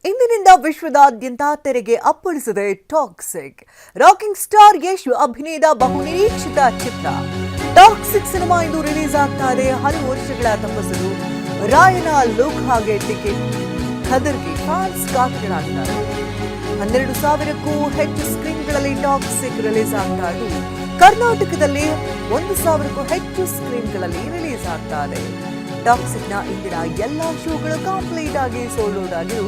ಇಂದಿನಿಂದ ವಿಶ್ವದಾದ್ಯಂತ ತೆರೆಗೆ ಅಪ್ಪಳಿಸಿದೆ ಟಾಕ್ಸಿಕ್. ರಾಕಿಂಗ್ ಸ್ಟಾರ್ ಯಶ್ ಅಭಿನಯದ ಬಹುನಿರೀಕ್ಷಿತ ಚಿತ್ರ ಟಾಕ್ಸಿಕ್ ಸಿನಿಮಾ ಇಂದು ರಿಲೀಸ್ ಆಗ್ತಾ ಇದೆ. ಹಲವು ವರ್ಷಗಳ ತಪಸ್ಸು ರಾಯನ ಲುಕ್ ಹಾಗೆ ಟಿಕೆಟ್ ಖದರ್ಗೆ ಫ್ಯಾನ್ಸ್ ಕಾತರರಾಗಿದ್ದಾರೆ. 12,000ಕ್ಕೂ ಹೆಚ್ಚು ಸ್ಕ್ರೀನ್ಗಳಲ್ಲಿ ಟಾಕ್ಸಿಕ್ ರಿಲೀಸ್ ಆಗ್ತಾ ಇದ್ದು ಕರ್ನಾಟಕದಲ್ಲಿ 1,000ಕ್ಕೂ ಹೆಚ್ಚು ಸ್ಕ್ರೀನ್ಗಳಲ್ಲಿ ರಿಲೀಸ್ ಆಗ್ತಾ ಇದೆ. ಟಾಕ್ಸಿಕ್ನ ಇಂದಿನ ಎಲ್ಲಾ ಶೋಗಳು ಕಂಪ್ಲೀಟ್ ಆಗಿ ಸೋಲ್ಡ್ ಔಟ್ ಆಗಿದ್ದು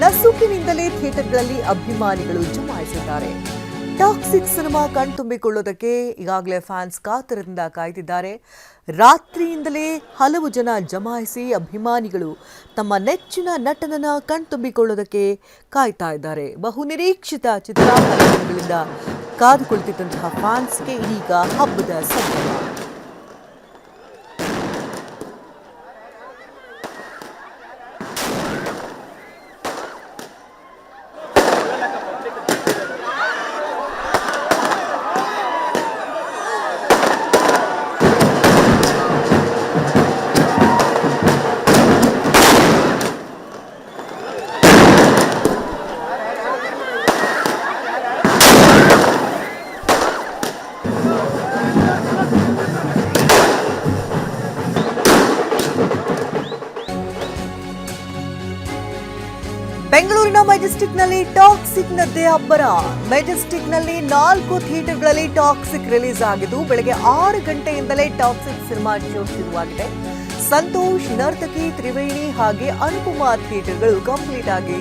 ನಸುಕಿನಿಂದಲೇ ಥಿಯೇಟರ್ಗಳಲ್ಲಿ ಅಭಿಮಾನಿಗಳು ಜಮಾಯಿಸಿದ್ದಾರೆ. ಟಾಕ್ಸಿಕ್ ಸಿನಿಮಾ ಕಣ್ತುಂಬಿಕೊಳ್ಳೋದಕ್ಕೆ ಈಗಾಗಲೇ ಫ್ಯಾನ್ಸ್ ಕಾತರದಿಂದ ಕಾಯ್ತಿದ್ದಾರೆ. ರಾತ್ರಿಯಿಂದಲೇ ಹಲವು ಜನ ಜಮಾಯಿಸಿ ಅಭಿಮಾನಿಗಳು ತಮ್ಮ ನೆಚ್ಚಿನ ನಟನನ್ನ ಕಣ್ತುಂಬಿಕೊಳ್ಳೋದಕ್ಕೆ ಕಾಯ್ತಾ ಇದ್ದಾರೆ. ಬಹುನಿರೀಕ್ಷಿತ ಚಿತ್ರಗಳಿಂದ ಕಾದು ಕುಳಿತಿದ್ದಂತಹ ಫ್ಯಾನ್ಸ್ಗೆ ಈಗ ಹಬ್ಬದ ಸಂಭ್ರಮ. ಬೆಂಗಳೂರಿನ ಮೆಜೆಸ್ಟಿಕ್ನಲ್ಲಿ ಟಾಕ್ಸಿಕ್ನದ್ದೇ ಅಬ್ಬರ. ಮೆಜೆಸ್ಟಿಕ್ನಲ್ಲಿ 4 ಥಿಯೇಟರ್ಗಳಲ್ಲಿ ಟಾಕ್ಸಿಕ್ ರಿಲೀಸ್ ಆಗಿದ್ದು ಬೆಳಗ್ಗೆ 6 ಗಂಟೆಯಿಂದಲೇ ಟಾಕ್ಸಿಕ್ ಸಿನಿಮಾ ಶೋ ಶುರುವಾಗಿದೆ. ಸಂತೋಷ್, ನರ್ತಕಿ, ತ್ರಿವೇಣಿ ಹಾಗೆ ಅನುಪಮಾ ಥಿಯೇಟರ್ಗಳು ಕಂಪ್ಲೀಟ್ ಆಗಿ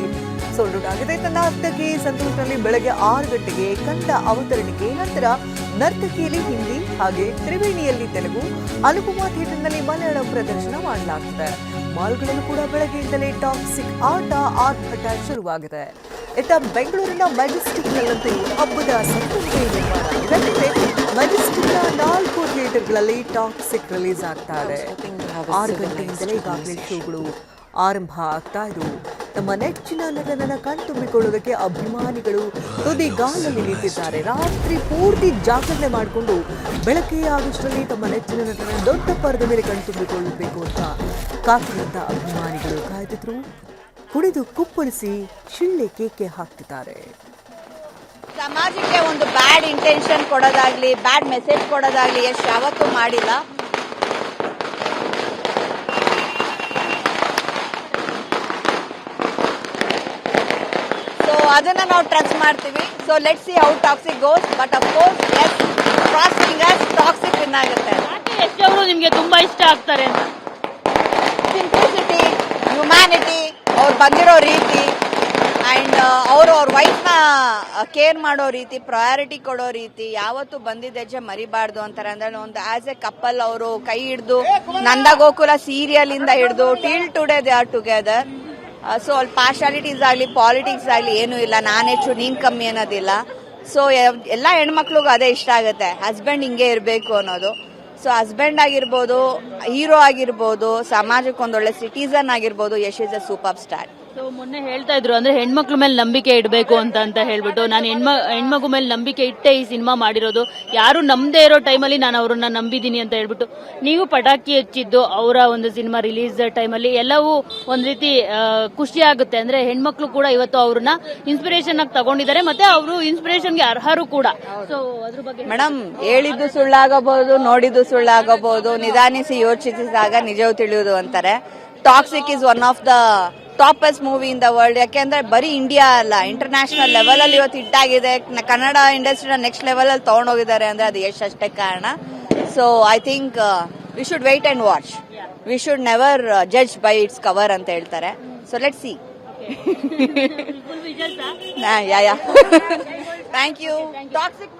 ಸೋಲ್ಡ್ ಔಟ್ ಆಗಿದೆ. ನರ್ತಕಿ ಸಂತೋಷ್ನಲ್ಲಿ ಬೆಳಗ್ಗೆ 6 ಗಂಟೆಗೆ ಕನ್ನಡ ಅವತರಣಿಕೆ, ನಂತರ ನರ್ತಕಿಯಲ್ಲಿ ಹಿಂದಿ ಹಾಗೆ ತ್ರಿವೇಣಿಯಲ್ಲಿ ತೆಲುಗು, ಅನುಪಮಾ ಥಿಯೇಟರ್ನಲ್ಲಿ ಮಲಯಾಳಂ ಪ್ರದರ್ಶನ ಮಾಡಲಾಗ್ತದೆ. ಮಾಲ್ಗಳಲ್ಲೂ ಕೂಡ ಬೆಳಗ್ಗೆಯಿಂದಲೇ ಟಾಕ್ಸಿಕ್ ಆರ್ಭಟ ಶುರುವಾಗಿದೆ. ಇತ್ತ ಬೆಂಗಳೂರಿನ ಮೆಜೆಸ್ಟಿಕ್ನಲ್ಲಂತೂ ಹಬ್ಬದ ಸಂಭ್ರಮತೆ ನಿರ್ಮಾಣ ಆಗಿದೆ. ಮೆಜೆಸ್ಟಿಕ್ನ 4 ಥಿಯೇಟರ್ಗಳಲ್ಲಿ ಟಾಕ್ಸಿಕ್ ರಿಲೀಸ್ ಆಗ್ತಾ ಇದೆ. 6 ಗಂಟೆಯಿಂದಲೇ ಈಗಾಗಲೇ ಶೋಗಳು ಆರಂಭ ಆಗ್ತಾ ಇದ್ದು ತಮ್ಮ ನೆಚ್ಚಿನ ನಟನನ್ನ ಕಣ್ತುಂಬಿಕೊಳ್ಳೋದಕ್ಕೆ ಅಭಿಮಾನಿಗಳು ತುದಿಗಾಲಲ್ಲಿ ನಿಂತಿದ್ದಾರೆ. ರಾತ್ರಿ ಪೂರ್ತಿ ಜಾಗರಣೆ ಮಾಡಿಕೊಂಡು ಬೆಳಗ್ಗೆ ಆಗುವಷ್ಟರಲ್ಲಿ ತಮ್ಮ ನೆಚ್ಚಿನ ನಟನ ದೊಡ್ಡ ಪರದ ಮೇಲೆ ಕಣ್ತುಂಬಿಕೊಳ್ಳಬೇಕು ಅಂತ ಕಾತುರದಿಂದ ಅಭಿಮಾನಿಗಳು ಕಾಯ್ದಿದ್ರು. ಕುಡಿದು ಕುಪ್ಪಳಿಸಿ ಶಿಳ್ಳೆ ಕೇಕೆ ಹಾಕ್ತಿದ್ದಾರೆ. ಸಮಾಜಕ್ಕೆ ಒಂದು ಬ್ಯಾಡ್ ಇಂಟೆನ್ಷನ್ ಕೊಡೋದಾಗ್ಲಿ, ಬ್ಯಾಡ್ ಮೆಸೇಜ್ ಕೊಡೋದಾಗ್ಲಿ ಎಷ್ಟು ಯಾವತ್ತೂ ಮಾಡಿಲ್ಲ. ಅದನ್ನ ನಾವು ಟ್ರಸ್ಟ್ ಮಾಡ್ತೀವಿ. So let see how Toxic goes. But of course as cross fingers Toxic win ಆಗುತ್ತೆ. ಎಷ್ಟವರು ನಿಮಗೆ ತುಂಬಾ ಇಷ್ಟ ಆಗ್ತಾರೆ ಅಂತ? ಸಿಂಪ್ಲಿಸಿಟಿ, ಹ್ಯುಮ್ಯಾನಿಟಿ, ಅವ್ರು ಬಂದಿರೋ ರೀತಿ ಅಂಡ್ ಅವ್ರ ವೈಫ್ನ ಕೇರ್ ಮಾಡೋ ರೀತಿ, ಪ್ರಯಾರಿಟಿ ಕೊಡೋ ರೀತಿ, ಯಾವತ್ತು ಬಂದಿದ್ದ ಹೆಜ್ಜೆ ಮರಿಬಾರ್ದು ಅಂತಾರೆ. ಅಂದ್ರೆ ಒಂದು ಆಸ್ ಎ ಕಪಲ್ ಅವರು ಕೈ ಹಿಡ್ದು ನಂದ ಗೋಕುಲ ಸೀರಿಯಲ್ ಇಂದ ಹಿಡ್ದು till today they are together. So ಅಲ್ಲಿ ಪಾರ್ಶಾಲಿಟೀಸ್ ಆಗಲಿ, ಪಾಲಿಟಿಕ್ಸ್ ಆಗಲಿ ಏನೂ ಇಲ್ಲ. ನಾನು ಹೆಚ್ಚು ನೀನು ಕಮ್ಮಿ ಅನ್ನೋದಿಲ್ಲ. ಸೊ ಎಲ್ಲ ಹೆಣ್ಮಕ್ಳಿಗೂ ಅದೇ ಇಷ್ಟ ಆಗುತ್ತೆ, ಹಸ್ಬೆಂಡ್ ಹಿಂಗೆ ಇರಬೇಕು ಅನ್ನೋದು. ಸೊ ಹಸ್ಬೆಂಡ್ ಆಗಿರ್ಬೋದು, ಹೀರೋ ಆಗಿರ್ಬೋದು, ಸಮಾಜಕ್ಕೆ ಒಂದೊಳ್ಳೆ ಸಿಟಿಸನ್ ಆಗಿರ್ಬೋದು, Yash is a super star. So ಮೊನ್ನೆ ಹೇಳ್ತಾ ಇದ್ರು ಅಂದ್ರೆ ಹೆಣ್ಮಕ್ಳ ಮೇಲೆ ನಂಬಿಕೆ ಇಡಬೇಕು ಅಂತ ಹೇಳ್ಬಿಟ್ಟು, ನಾನು ಹೆಣ್ಮಗು ಮೇಲೆ ನಂಬಿಕೆ ಇಟ್ಟೆ ಈ ಸಿನಿಮಾ ಮಾಡಿರೋದು, ಯಾರು ನಂಬದೇ ಇರೋ ಟೈಮಲ್ಲಿ ನಾನು ಅವ್ರನ್ನ ನಂಬಿದ್ದೀನಿ ಅಂತ ಹೇಳ್ಬಿಟ್ಟು ನೀವು ಪಟಾಕಿ ಹಚ್ಚಿದ್ದು ಅವರ ಒಂದು ಸಿನಿಮಾ ರಿಲೀಸ್ ಟೈಮಲ್ಲಿ ಎಲ್ಲವೂ ಒಂದ್ ರೀತಿ ಖುಷಿ ಆಗುತ್ತೆ. ಅಂದ್ರೆ ಹೆಣ್ಮಕ್ಳು ಕೂಡ ಇವತ್ತು ಅವ್ರನ್ನ ಇನ್ಸ್ಪಿರೇಷನ್ ಆಗಿ ತಗೊಂಡಿದ್ದಾರೆ, ಮತ್ತೆ ಅವರು ಇನ್ಸ್ಪಿರೇಷನ್ಗೆ ಅರ್ಹರು ಕೂಡ. ಸೊ ಅದ್ರ ಬಗ್ಗೆ ಮೇಡಮ್, ಹೇಳಿದ್ದು ಸುಳ್ಳಾಗಬಹುದು, ನೋಡಿದ್ದು ಸುಳ್ಳಾಗಬಹುದು, ನಿಧಾನಿಸಿ ಯೋಚಿಸಿದಾಗ ನಿಜವು ತಿಳಿಯುವುದು ಅಂತಾರೆ. Toxic is one of the toppest movie in the world. ಯಾಕೆಂದ್ರೆ ಬರೀ ಇಂಡಿಯಾ ಅಲ್ಲ, ಇಂಟರ್ನ್ಯಾಷನಲ್ ಲೆವೆಲ್ ಅಲ್ಲಿ ಇವತ್ತು ಹಿಟ್ ಆಗಿದೆ. ಕನ್ನಡ ಇಂಡಸ್ಟ್ರಿನ ನೆಕ್ಸ್ಟ್ ಲೆವೆಲ್ ಅಲ್ಲಿ ತಗೊಂಡೋಗಿದ್ದಾರೆ ಅಂದ್ರೆ ಅದು ಯಶ್ ಅಷ್ಟೇ ಕಾರಣ. So I think we should wait and watch. We should never judge by its cover ಅಂತ ಹೇಳ್ತಾರೆ. So let see. Yeah thank you. Toxic